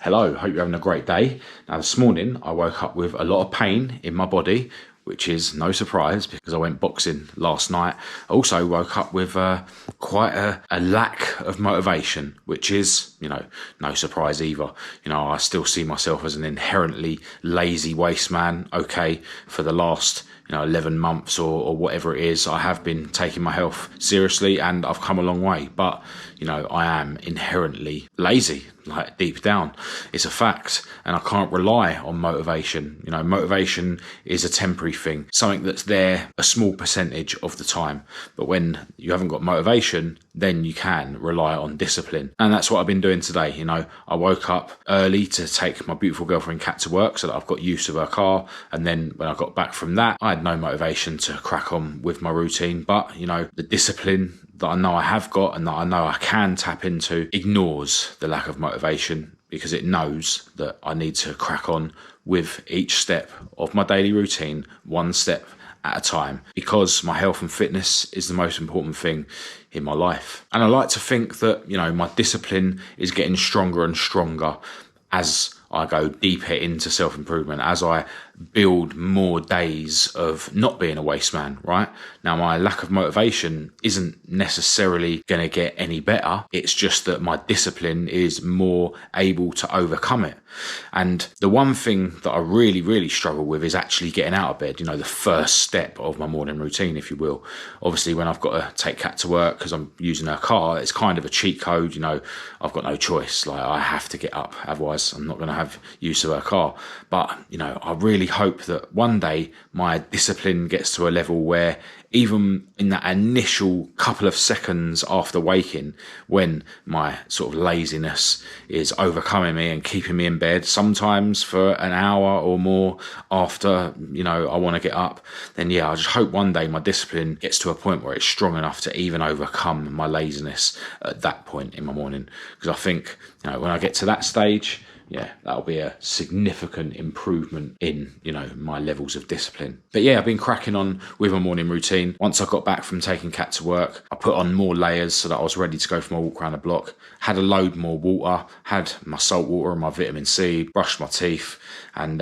Hello, hope you're having a great day. Now this morning I woke up with a lot of pain in my body, which is no surprise because I went boxing last night. I also woke up with quite a lack of motivation, which is, no surprise either. I still see myself as an inherently lazy waste man. Okay, for the last 11 months or whatever it is, I have been taking my health seriously and I've come a long way, but I am inherently lazy, like deep down. It's a fact, and I can't rely on motivation. Motivation is a temporary thing, something that's there a small percentage of the time, but when you haven't got motivation, then you can rely on discipline. And that's what I've been doing today. I woke up early to take my beautiful girlfriend Kat to work so that I've got use of her car, and then when I got back from that, I had no motivation to crack on with my routine, but the discipline that I know I have got and that I know I can tap into ignores the lack of motivation, because it knows that I need to crack on with each step of my daily routine, one step at a time, because my health and fitness is the most important thing in my life. And I like to think that my discipline is getting stronger and stronger as I go deeper into self-improvement, as I build more days of not being a waste man, right? Now, my lack of motivation isn't necessarily going to get any better. It's just that my discipline is more able to overcome it. And the one thing that I really, really struggle with is actually getting out of bed, the first step of my morning routine, if you will. Obviously, when I've got to take Kat to work because I'm using her car, it's kind of a cheat code. I've got no choice. Like, I have to get up, otherwise I'm not going to have use of her car. But, I really hope that one day my discipline gets to a level where even in that initial couple of seconds after waking, when my sort of laziness is overcoming me and keeping me in bed, sometimes for an hour or more after, I want to get up, then I just hope one day my discipline gets to a point where it's strong enough to even overcome my laziness at that point in my morning. Because I think, when I get to that stage, that'll be a significant improvement in, my levels of discipline. But I've been cracking on with my morning routine. Once I got back from taking Kat to work, I put on more layers so that I was ready to go for my walk around the block, had a load more water, had my salt water and my vitamin C, brushed my teeth, and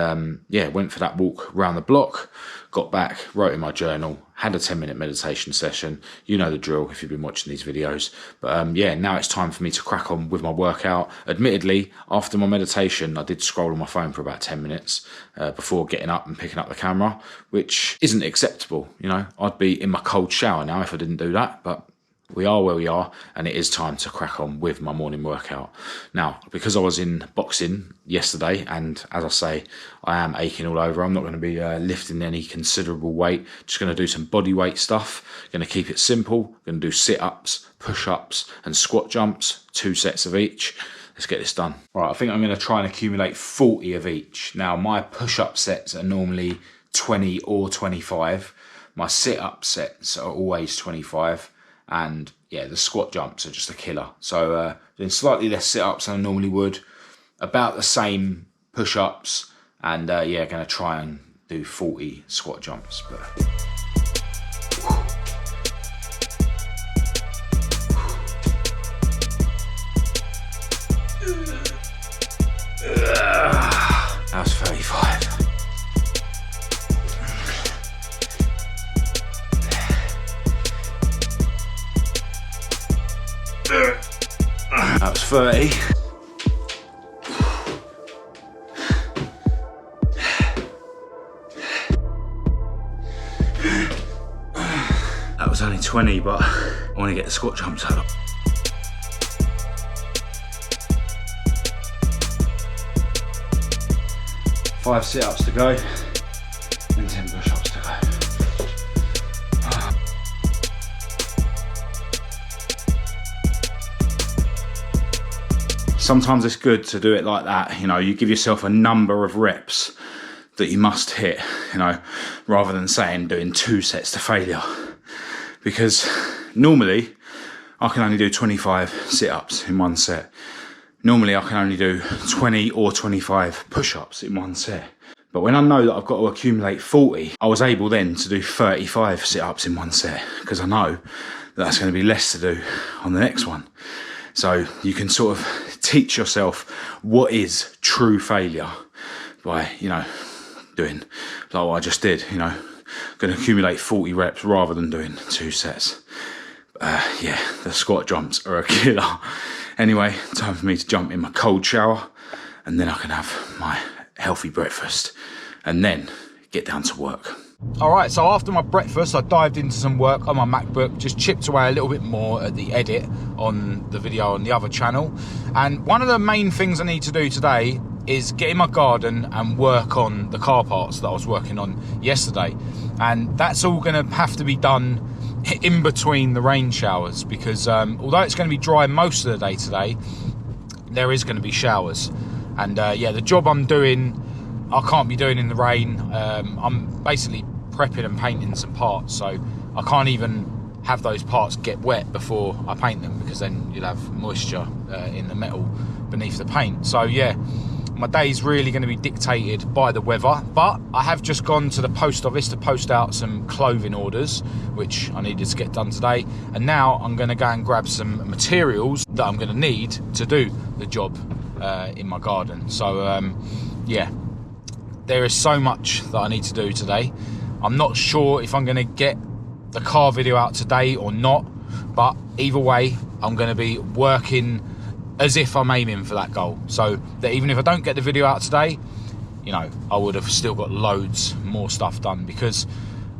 went for that walk around the block, got back, wrote in my journal, had a 10-minute meditation session. You know the drill if you've been watching these videos. But now it's time for me to crack on with my workout. Admittedly, after my meditation, I did scroll on my phone for about 10 minutes before getting up and picking up the camera, which isn't acceptable. I'd be in my cold shower now if I didn't do that, but we are where we are, and it is time to crack on with my morning workout. Now, because I was in boxing yesterday, and as I say, I am aching all over, I'm not going to be lifting any considerable weight, just going to do some body weight stuff, going to keep it simple, going to do sit-ups, push-ups, and squat jumps, 2 sets of each. Let's get this done. All right, I think I'm going to try and accumulate 40 of each. Now, my push-up sets are normally 20 or 25. My sit-up sets are always 25. And the squat jumps are just a killer. So doing slightly less sit-ups than I normally would, about the same push-ups, and going to try and do 40 squat jumps. But that was 35. That was 30. That was only 20, but I want to get the squat jumps up. Five sit-ups to go and 10 push-ups to go. Sometimes it's good to do it like that. You give yourself a number of reps that you must hit, rather than saying doing 2 sets to failure. Because normally I can only do 25 sit-ups in 1 set. Normally I can only do 20 or 25 push-ups in 1 set. But when I know that I've got to accumulate 40, I was able then to do 35 sit-ups in 1 set, because I know that that's going to be less to do on the next one. So you can sort of teach yourself what is true failure by, you know, doing like what I just did, you know, going to accumulate 40 reps rather than doing 2 sets. Yeah, the squat jumps are a killer. Anyway, time for me to jump in my cold shower, and then I can have my healthy breakfast and then get down to work. All right, so after my breakfast, I dived into some work on my MacBook, just chipped away a little bit more at the edit on the video on the other channel. And one of the main things I need to do today is get in my garden and work on the car parts that I was working on yesterday. And that's all gonna have to be done in between the rain showers, because although it's gonna be dry most of the day today, there is gonna be showers. And yeah, the job I'm doing, I can't be doing in the rain. I'm basically prepping and painting some parts, so I can't even have those parts get wet before I paint them, because then you'll have moisture in the metal beneath the paint. So yeah, my day's really going to be dictated by the weather, but I have just gone to the post office to post out some clothing orders, which I needed to get done today, and now I'm going to go and grab some materials that I'm going to need to do the job in my garden. So yeah, there is so much that I need to do today. I'm not sure if I'm going to get the car video out today or not, but either way, I'm going to be working as if I'm aiming for that goal. So that even if I don't get the video out today, you know, I would have still got loads more stuff done, because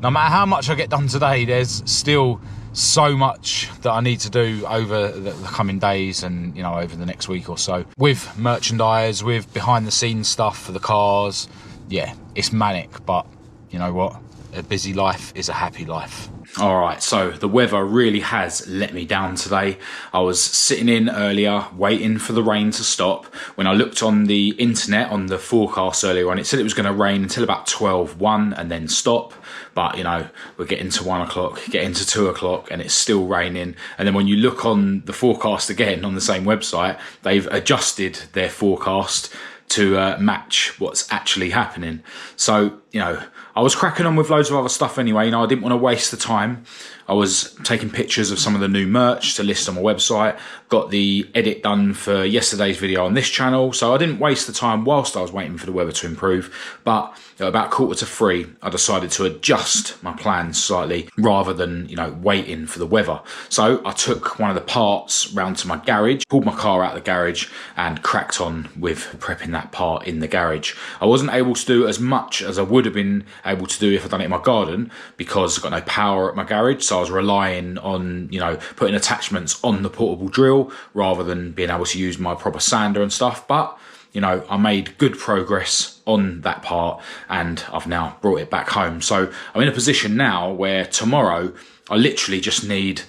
no matter how much I get done today, there's still so much that I need to do over the coming days and, you know, over the next week or so, with merchandise, with behind the scenes stuff for the cars. Yeah, it's manic, but you know what? A busy life is a happy life. All right, so the weather really has let me down today. I was sitting in earlier waiting for the rain to stop. When I looked on the internet, on the forecast earlier on, it said it was going to rain until about 12:01 and then stop. But, you know, we're getting to 1 o'clock, getting to 2 o'clock, and it's still raining. And then when you look on the forecast again on the same website, they've adjusted their forecast to match what's actually happening. So, you know, I was cracking on with loads of other stuff anyway. You know, I didn't want to waste the time. I was taking pictures of some of the new merch to list on my website, got the edit done for yesterday's video on this channel, so I didn't waste the time whilst I was waiting for the weather to improve. But at about 2:45, I decided to adjust my plans slightly rather than, you know, waiting for the weather. So I took one of the parts round to my garage, pulled my car out of the garage and cracked on with prepping that part in the garage. I wasn't able to do as much as I would have been able to do if I'd done it in my garden, because I've got no power at my garage, so I was relying on, you know, putting attachments on the portable drill rather than being able to use my proper sander and stuff. But, you know, I made good progress on that part and I've now brought it back home. So I'm in a position now where tomorrow I literally just need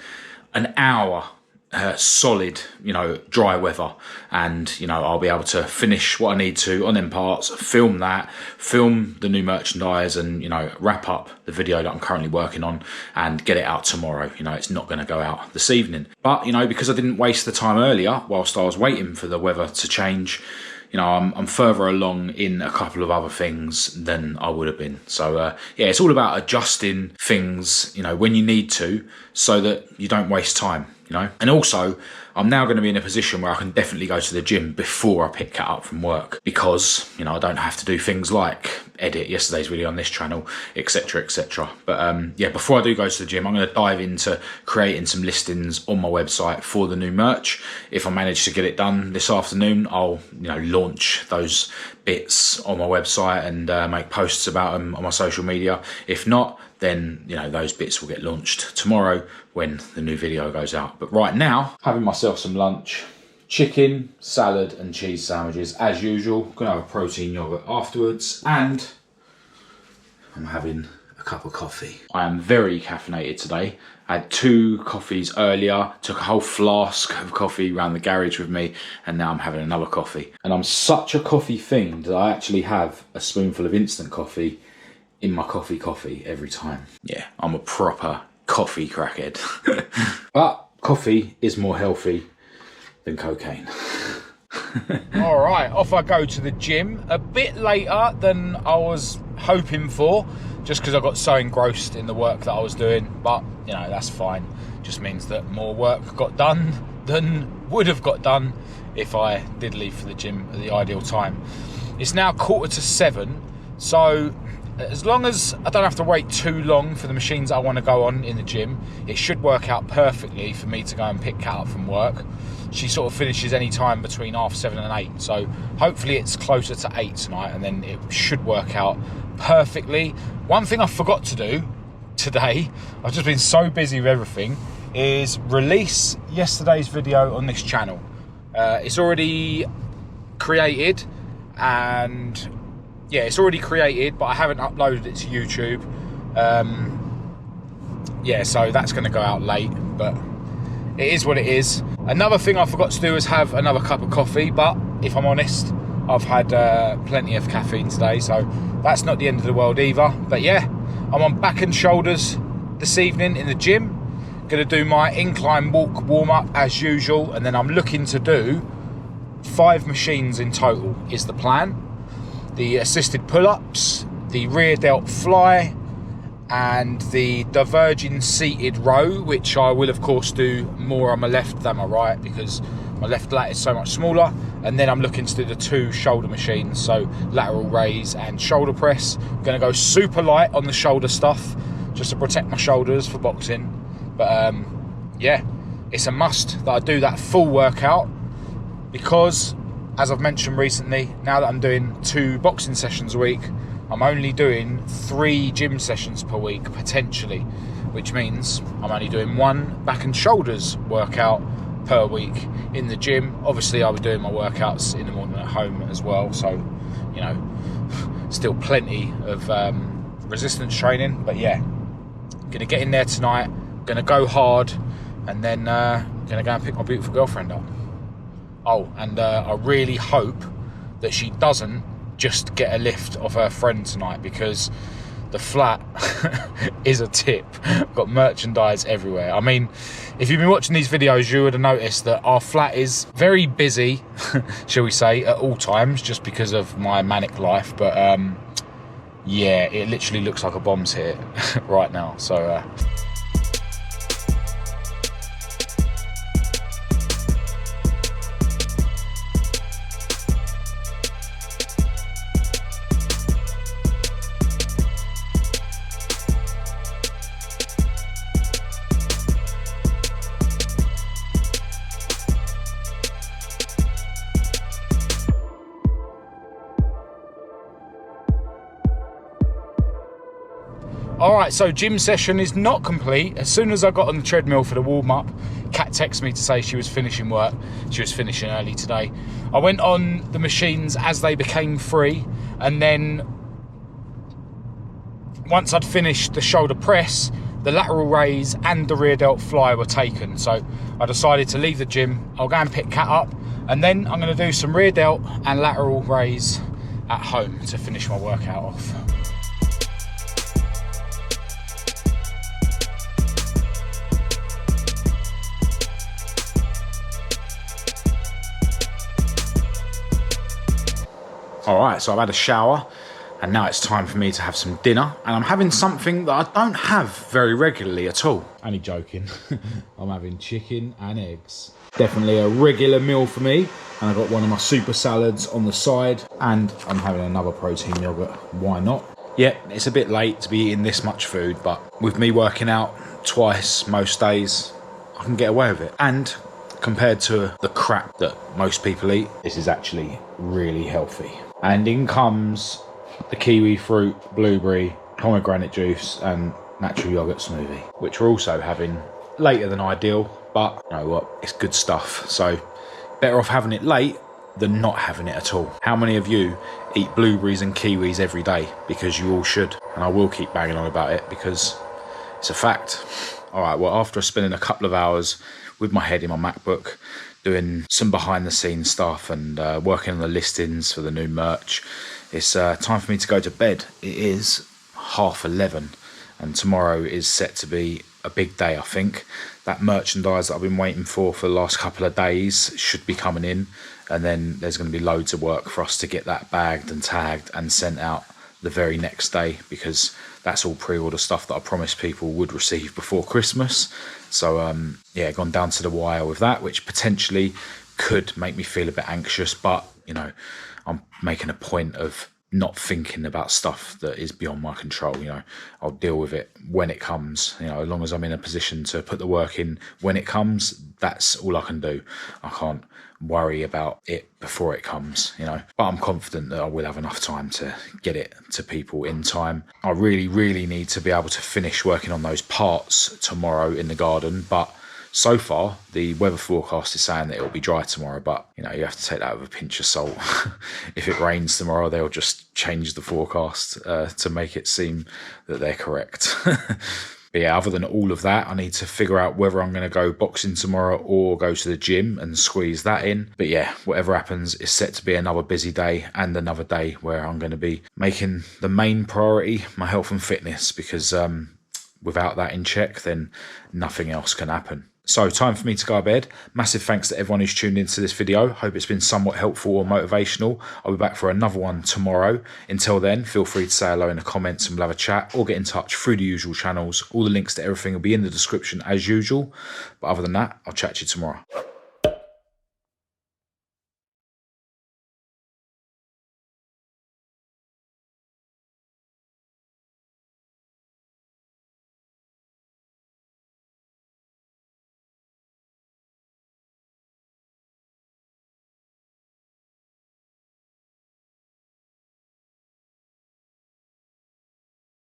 an hour solid, you know, dry weather, and, you know, I'll be able to finish what I need to on them parts, film the new merchandise, and, you know, wrap up the video that I'm currently working on and get it out tomorrow. You know, it's not going to go out this evening, but, you know, because I didn't waste the time earlier whilst I was waiting for the weather to change, you know, I'm further along in a couple of other things than I would have been. So yeah, it's all about adjusting things, you know, when you need to, so that you don't waste time, you know. And also, I'm now going to be in a position where I can definitely go to the gym before I pick Kat up from work, because, you know, I don't have to do things like edit yesterday's video on this channel, etc, etc. But yeah, before I do go to the gym, I'm going to dive into creating some listings on my website for the new merch. If I manage to get it done this afternoon, I'll, you know, launch those bits on my website and make posts about them on my social media. If not, then, you know, those bits will get launched tomorrow when the new video goes out. But right now, having myself some lunch, chicken, salad and cheese sandwiches as usual. Gonna have a protein yogurt afterwards, and I'm having a cup of coffee. I am very caffeinated today. I had 2 coffees earlier, took a whole flask of coffee around the garage with me, and now I'm having another coffee. And I'm such a coffee fiend that I actually have a spoonful of instant coffee in my coffee every time. Yeah, I'm a proper coffee crackhead. But coffee is more healthy than cocaine. All right, off I go to the gym. A bit later than I was hoping for, just because I got so engrossed in the work that I was doing. But, you know, that's fine. Just means that more work got done than would have got done if I did leave for the gym at the ideal time. It's now 6:45, so as long as I don't have to wait too long for the machines I want to go on in the gym, it should work out perfectly for me to go and pick Kat up from work. She sort of finishes any time between 7:30 and 8, so hopefully it's closer to 8 tonight, and then it should work out perfectly. One thing I forgot to do today, I've just been so busy with everything, is release yesterday's video on this channel. It's already created, and yeah, it's already created, but I haven't uploaded it to YouTube. Yeah, so that's going to go out late, but it is what it is. Another thing I forgot to do is have another cup of coffee, but if I'm honest, I've had plenty of caffeine today, so that's not the end of the world either. But yeah, I'm on back and shoulders this evening in the gym. Going to do my incline walk warm-up as usual, and then I'm looking to do 5 machines in total is the plan. The assisted pull-ups, the rear delt fly, and the diverging seated row, which I will of course do more on my left than my right because my left lat is so much smaller. And then I'm looking to do the 2 shoulder machines, so lateral raise and shoulder press. I'm going to go super light on the shoulder stuff just to protect my shoulders for boxing. But yeah, it's a must that I do that full workout because, as I've mentioned recently, now that I'm doing 2 boxing sessions a week, I'm only doing 3 gym sessions per week, potentially, which means I'm only doing 1 back and shoulders workout per week in the gym. Obviously, I'll be doing my workouts in the morning at home as well, so, you know, still plenty of resistance training. But yeah, gonna get in there tonight, gonna go hard, and then gonna go and pick my beautiful girlfriend up. Oh, and I really hope that she doesn't just get a lift of her friend tonight, because the flat is a tip. Got merchandise everywhere. I mean, if you've been watching these videos, you would have noticed that our flat is very busy, shall we say, at all times, just because of my manic life. But yeah, it literally looks like a bomb's hit right now. So alright, so gym session is not complete. As soon as I got on the treadmill for the warm-up, Kat texted me to say she was finishing work. She was finishing early today. I went on the machines as they became free, and then once I'd finished the shoulder press, the lateral raise and the rear delt fly were taken. So I decided to leave the gym. I'll go and pick Kat up, and then I'm going to do some rear delt and lateral raise at home to finish my workout off. Alright, so I've had a shower, and now it's time for me to have some dinner, and I'm having something that I don't have very regularly at all. Only joking. I'm having chicken and eggs. Definitely a regular meal for me, and I've got one of my super salads on the side, and I'm having another protein yogurt. Why not? Yeah, it's a bit late to be eating this much food, but with me working out twice most days, I can get away with it. And compared to the crap that most people eat, this is actually really healthy. And in comes the kiwi fruit, blueberry, pomegranate juice and natural yogurt smoothie, which we're also having later than ideal, but you know what, it's good stuff. So better off having it late than not having it at all. How many of you eat blueberries and kiwis every day? Because you all should. And I will keep banging on about it because it's a fact. All right, well, after spending a couple of hours with my head in my MacBook, doing some behind the scenes stuff and working on the listings for the new merch, it's time for me to go to bed. It is 11:30, and tomorrow is set to be a big day, I think. That merchandise that I've been waiting for the last couple of days should be coming in, and then there's going to be loads of work for us to get that bagged and tagged and sent out the very next day, because that's all pre-order stuff that I promised people would receive before Christmas. So yeah, gone down to the wire with that, which potentially could make me feel a bit anxious, but you know, I'm making a point of not thinking about stuff that is beyond my control. You know, I'll deal with it when it comes. You know, as long as I'm in a position to put the work in when it comes, that's all I can do. I can't worry about it before it comes, you know. But I'm confident that I will have enough time to get it to people in time. I really need to be able to finish working on those parts tomorrow in the garden, but so far, the weather forecast is saying that it'll be dry tomorrow, but you know, you have to take that with a pinch of salt. If it rains tomorrow, they'll just change the forecast to make it seem that they're correct. But yeah, other than all of that, I need to figure out whether I'm going to go boxing tomorrow or go to the gym and squeeze that in. But yeah, whatever happens, it's set to be another busy day and another day where I'm going to be making the main priority my health and fitness, because without that in check, then nothing else can happen. So time for me to go to bed. Massive thanks to everyone who's tuned into this video. Hope it's been somewhat helpful or motivational. I'll be back for another one tomorrow. Until then, feel free to say hello in the comments and we'll have a chat, or get in touch through the usual channels. All the links to everything will be in the description as usual. But other than that, I'll chat to you tomorrow.